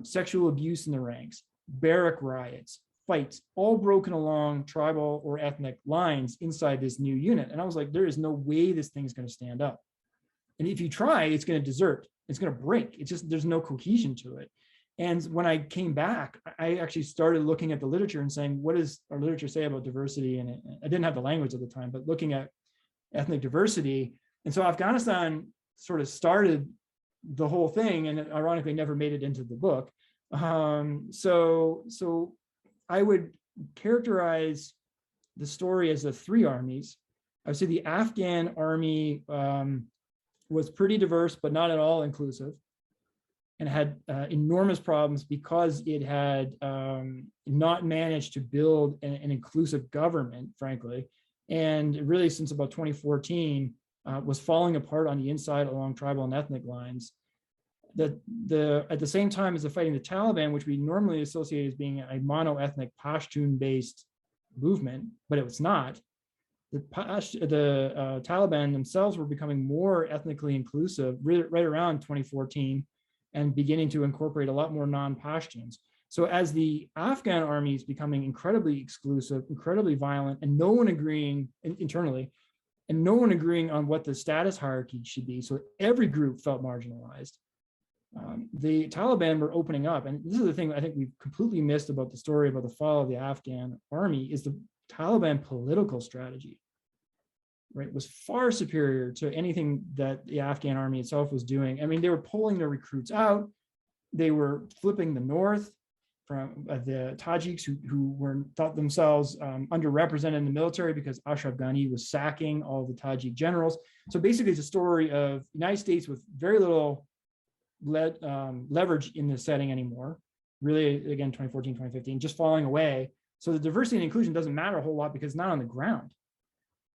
sexual abuse in the ranks, barrack riots, fights, all broken along tribal or ethnic lines inside this new unit. And I was like, there is no way this thing is going to stand up. And if you try, it's going to desert. It's going to break. It's just, there's no cohesion to it. And when I came back, I actually started looking at the literature and saying, what does our literature say about diversity? And I didn't have the language at the time, but looking at ethnic diversity. And so Afghanistan sort of started the whole thing and ironically never made it into the book. So I would characterize the story as the three armies. I would say the Afghan army was pretty diverse, but not at all inclusive, and had enormous problems because it had not managed to build an inclusive government, frankly. and really since about 2014 was falling apart on the inside along tribal and ethnic lines. At the same time as the fighting the Taliban, which we normally associate as being a mono-ethnic Pashtun-based movement, but it was not. The Taliban themselves were becoming more ethnically inclusive right around 2014 and beginning to incorporate a lot more non-Pashtuns. So as the Afghan army is becoming incredibly exclusive, incredibly violent, and no one agreeing internally, and no one agreeing on what the status hierarchy should be, so every group felt marginalized. The Taliban were opening up, and this is the thing I think we've completely missed about the story about the fall of the Afghan army, is the Taliban political strategy, right, was far superior to anything that the Afghan army itself was doing. I mean, they were pulling their recruits out. They were flipping the north from the Tajiks who were thought themselves underrepresented in the military because Ashraf Ghani was sacking all the Tajik generals. So basically it's a story of the United States with very little leverage in the setting anymore, really, again, 2014, 2015, just falling away. So the diversity and inclusion doesn't matter a whole lot because it's not on the ground,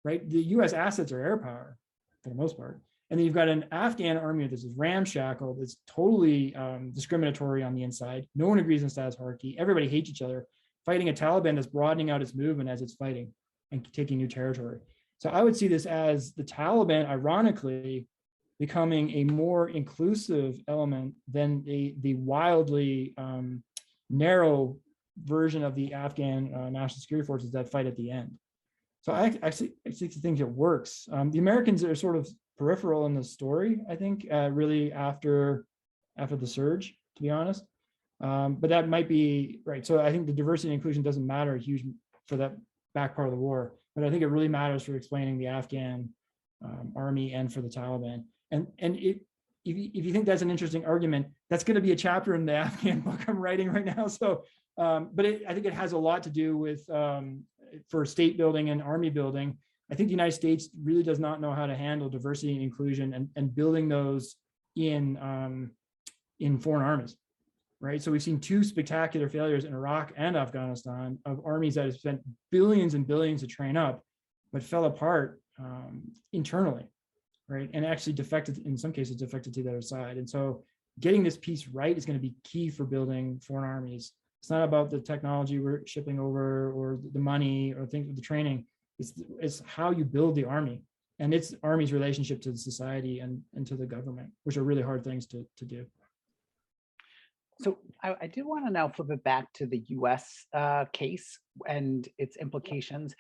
right? The US assets are air power for the most part. And then you've got an Afghan army that is ramshackle, that's totally discriminatory on the inside. No one agrees on status hierarchy. Everybody hates each other, fighting a Taliban that's broadening out its movement as it's fighting and taking new territory. So I would see this as the Taliban, ironically, becoming a more inclusive element than the wildly narrow version of the Afghan national security forces that fight at the end. So I actually think it works. The Americans are sort of peripheral in the story, I think, really after the surge, to be honest. But that might be right. So I think the diversity and inclusion doesn't matter huge for that back part of the war, but I think it really matters for explaining the Afghan army and for the Taliban. And if you think that's an interesting argument, that's going to be a chapter in the Afghan book I'm writing right now. So, but I think it has a lot to do with for state building and army building. I think the United States really does not know how to handle diversity and inclusion and building those in foreign armies, right? So we've seen two spectacular failures in Iraq and Afghanistan of armies that have spent billions and billions to train up, but fell apart internally, right? And actually defected, in some cases, defected to the other side. And so getting this piece right is going to be key for building foreign armies. It's not about the technology we're shipping over or the money or things with the training. It's how you build the army and its army's relationship to the society and to the government, which are really hard things to do. So I did want to now flip it back to the US case and its implications.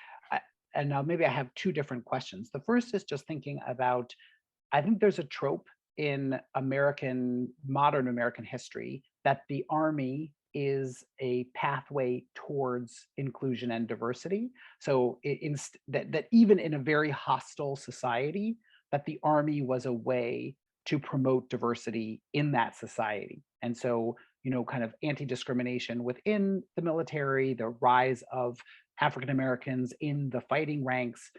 And now maybe I have two different questions. The first is just thinking about, I think there's a trope in modern American history that the army is a pathway towards inclusion and diversity. So that even in a very hostile society, that the army was a way to promote diversity in that society. And so, kind of anti-discrimination within the military, the rise of African Americans in the fighting ranks,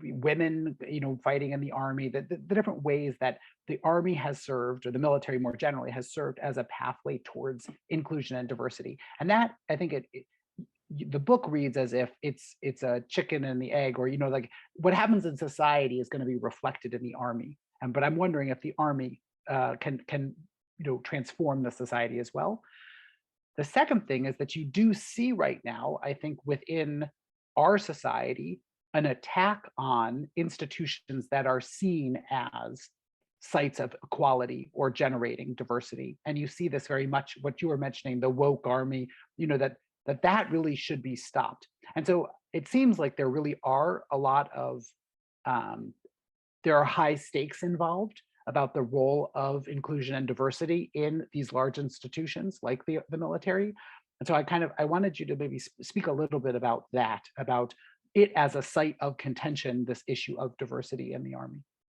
women, fighting in the army, the different ways that the army has served, or the military more generally has served as a pathway towards inclusion and diversity. And that, I think the book reads as if it's a chicken and the egg, or, like what happens in society is going to be reflected in the army. But I'm wondering if the army can transform the society as well. The second thing is that you do see right now, I think, within our society, an attack on institutions that are seen as sites of equality or generating diversity. And you see this very much, what you were mentioning, the woke army, that really should be stopped. And so it seems like there really are a lot of, there are high stakes involved about the role of inclusion and diversity in these large institutions like the military. And so I wanted you to maybe speak a little bit about that, about it as a site of contention, this issue of diversity in the army.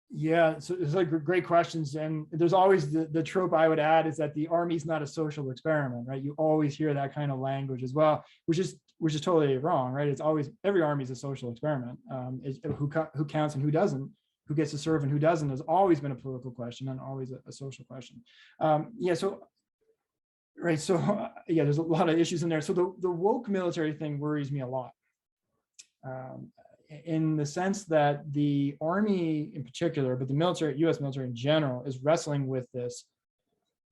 Yeah, so it's like great questions. And there's always the trope I would add is that the army's not a social experiment, right? You always hear that kind of language as well, which is totally wrong, right? It's always, every army is a social experiment. Who counts and who doesn't, who gets to serve and who doesn't has always been a political question and always a social question. There's a lot of issues in there. So the woke military thing worries me a lot. in the sense that the Army in particular, but the military, US military in general, is wrestling with this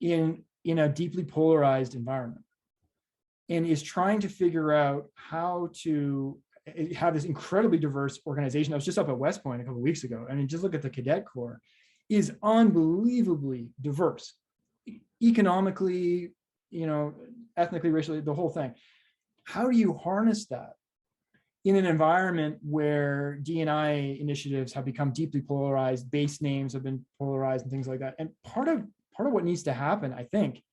in a deeply polarized environment, and is trying to figure out how to have this incredibly diverse organization. I was just up at West Point a couple of weeks ago. I mean, just look at the Cadet Corps, is unbelievably diverse, economically, ethnically, racially, the whole thing. How do you harness that in an environment where D&I initiatives have become deeply polarized, base names have been polarized and things like that? And part of what needs to happen, I think,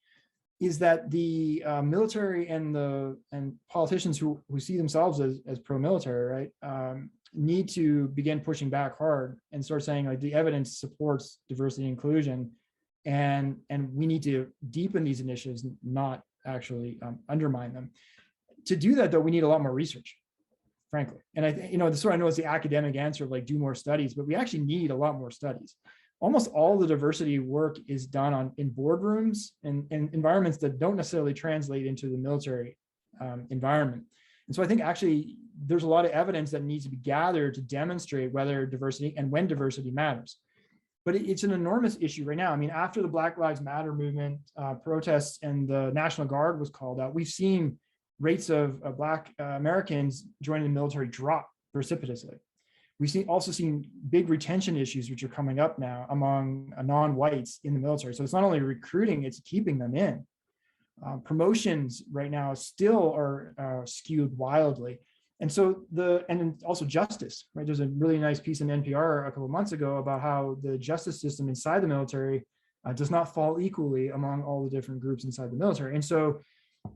is that the military and politicians who see themselves as pro-military, right, need to begin pushing back hard and start saying, like, the evidence supports diversity and inclusion, and we need to deepen these initiatives, not actually undermine them. To do that, though, we need a lot more research, frankly. And I think, this sort of, I know it's the academic answer of, like, do more studies, but we actually need a lot more studies. Almost all the diversity work is done in boardrooms and environments that don't necessarily translate into the military environment. And so I think actually there's a lot of evidence that needs to be gathered to demonstrate whether diversity and when diversity matters. But it's an enormous issue right now. I mean, after the Black Lives Matter movement protests and the National Guard was called out, we've seen rates of Black Americans joining the military drop precipitously. We've also seen big retention issues, which are coming up now among non-whites in the military. So it's not only recruiting, it's keeping them in. Promotions right now still are skewed wildly. And so and also justice, right? There's a really nice piece in NPR a couple of months ago about how the justice system inside the military does not fall equally among all the different groups inside the military. And so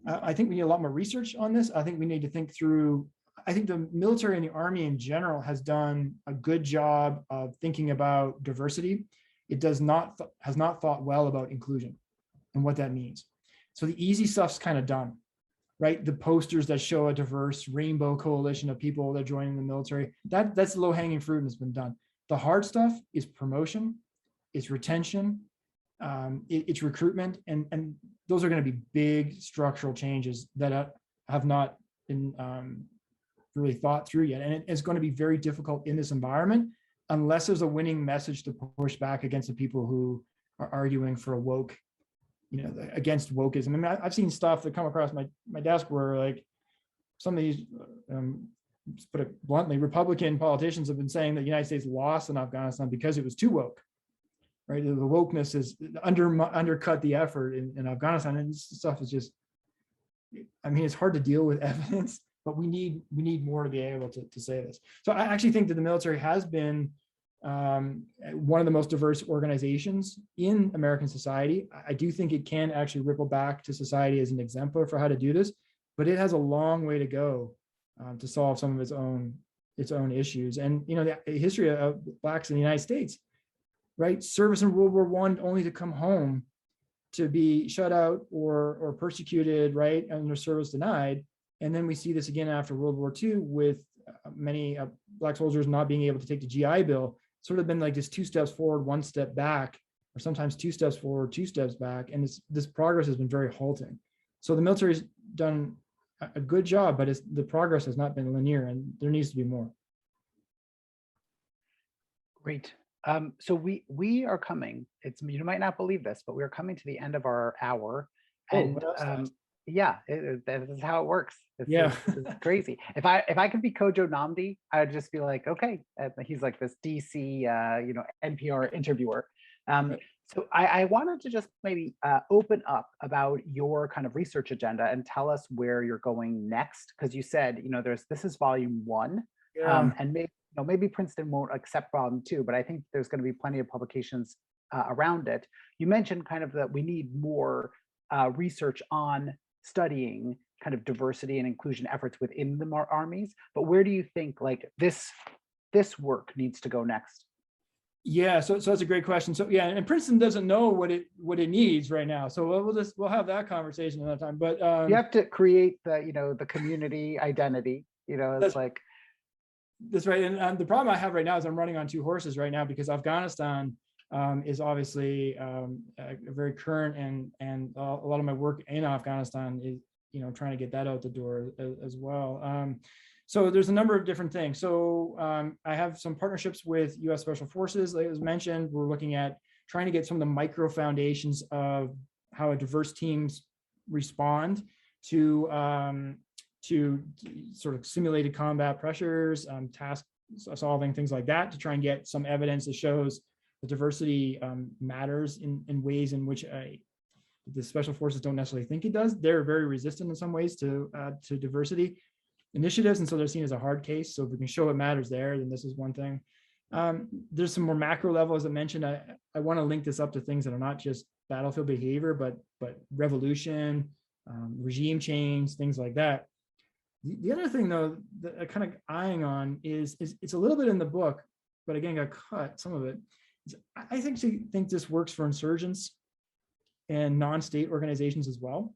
I think we need a lot more research on this. I think we need to think through, I think the military and the Army in general has done a good job of thinking about diversity. It has not thought well about inclusion and what that means. So the easy stuff's kind of done, right? The posters that show a diverse rainbow coalition of people that are joining the military, that's low hanging fruit and has been done. The hard stuff is promotion, it's retention, it's recruitment, and those are going to be big structural changes that have not been really thought through yet. And it's going to be very difficult in this environment unless there's a winning message to push back against the people who are arguing for a woke, against wokeism. I mean, I've seen stuff that come across my desk where, like, some of these, to put it bluntly, Republican politicians have been saying that the United States lost in Afghanistan because it was too woke, right? The wokeness has undercut the effort in Afghanistan, and this stuff is just, I mean, it's hard to deal with evidence, but we need more to be able to say this. So I actually think that the military has been one of the most diverse organizations in American society. I do think it can actually ripple back to society as an exemplar for how to do this, but it has a long way to go to solve some of its own issues. And the history of Blacks in the United States, right? Service in World War I only to come home to be shut out or persecuted, right? And their service denied. And then we see this again after World War II with many Black soldiers not being able to take the GI Bill. Sort of been like this 2 steps forward, 1 step back, or sometimes 2 steps forward, 2 steps back. And this progress has been very halting. So the military's done a good job, but the progress has not been linear, and there needs to be more. Great. So we are coming. You might not believe this, but we're coming to the end of our hour. And yeah, that is how it works. It's crazy. If I could be Kojo Nnamdi, I'd just be like, okay, he's like this DC, NPR interviewer. So I wanted to just maybe open up about your kind of research agenda and tell us where you're going next, because you said this is volume 1, and maybe Princeton won't accept volume 2, but I think there's going to be plenty of publications around it. You mentioned kind of that we need more research on studying kind of diversity and inclusion efforts within the armies, but where do you think like this work needs to go next? Yeah, so that's a great question. So yeah, and Princeton doesn't know what it needs right now. So we'll have that conversation another time. But you have to create the community identity. It's like that's right. And the problem I have right now is I'm running on 2 horses right now, because Afghanistan is obviously a very current, and a lot of my work in Afghanistan is trying to get that out the door as well. So there's a number of different things. So I have some partnerships with U.S. Special Forces, like was mentioned. We're looking at trying to get some of the micro foundations of how diverse teams respond to sort of simulated combat pressures, task solving, things like that, to try and get some evidence that shows the diversity matters in ways in which the special forces don't necessarily think it does. They're very resistant in some ways to diversity initiatives, and so they're seen as a hard case. So if we can show it matters there, then this is one thing. There's some more macro level, as I mentioned. I want to link this up to things that are not just battlefield behavior, but revolution, regime change, things like that. The other thing, though, that I'm kind of eyeing on is it's a little bit in the book, but again, got cut, some of it. I think this works for insurgents and non-state organizations as well.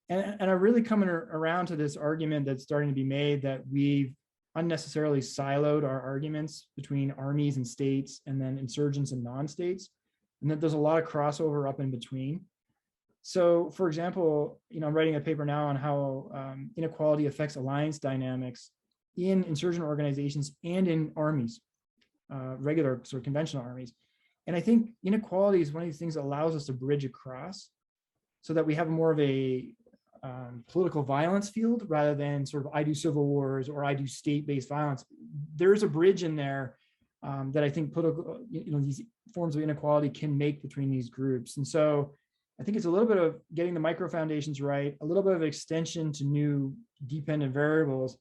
And I'm really coming around to this argument that's starting to be made that we've unnecessarily siloed our arguments between armies and states, and then insurgents and non-states, and that there's a lot of crossover up in between. So, for example, I'm writing a paper now on how inequality affects alliance dynamics in insurgent organizations and in armies, regular sort of conventional armies. And I think inequality is one of these things that allows us to bridge across, so that we have more of a political violence field rather than sort of I do civil wars or I do state-based violence. There's a bridge in there that I think political, these forms of inequality can make between these groups. And so I think it's a little bit of getting the micro foundations right, a little bit of extension to new dependent variables,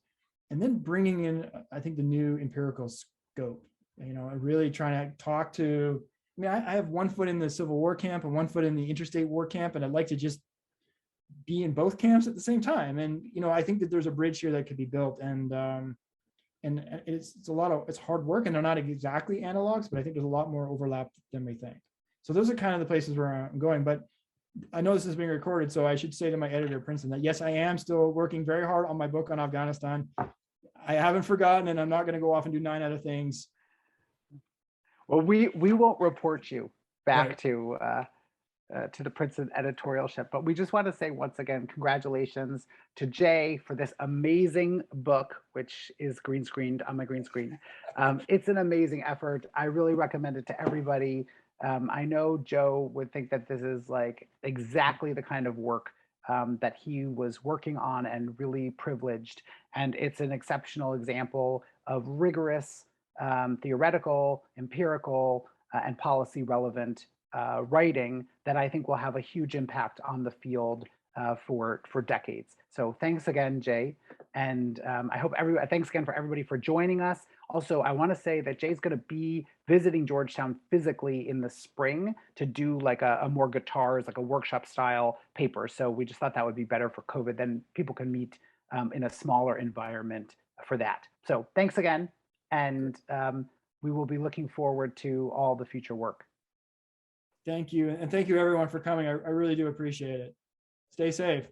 and then bringing in, I think, the new empirical scope. Really trying to talk to, I have one foot in the Civil War camp and one foot in the interstate war camp, and I'd like to just be in both camps at the same time. And I think that there's a bridge here that could be built, and it's hard work, and they're not exactly analogs, but I think there's a lot more overlap than we think. So those are kind of the places where I'm going. But I know this is being recorded, so I should say to my editor, Princeton, that yes, I am still working very hard on my book on Afghanistan. I haven't forgotten, and I'm not going to go off and do 9 other things. Well, we won't report you back to the Princeton editorialship, but we just want to say once again, congratulations to Jay for this amazing book, which is green screened on my green screen. It's an amazing effort. I really recommend it to everybody. I know Joe would think that this is like exactly the kind of work that he was working on and really privileged. And it's an exceptional example of rigorous, theoretical, empirical, and policy relevant writing that I think will have a huge impact on the field for decades. So thanks again, Jay. And I hope thanks again for everybody for joining us. Also, I want to say that Jay's going to be visiting Georgetown physically in the spring to do like a more guitars, like a workshop style paper. So we just thought that would be better for COVID. Then people can meet in a smaller environment for that. So thanks again. And we will be looking forward to all the future work. Thank you. And thank you everyone for coming. I really do appreciate it. Stay safe.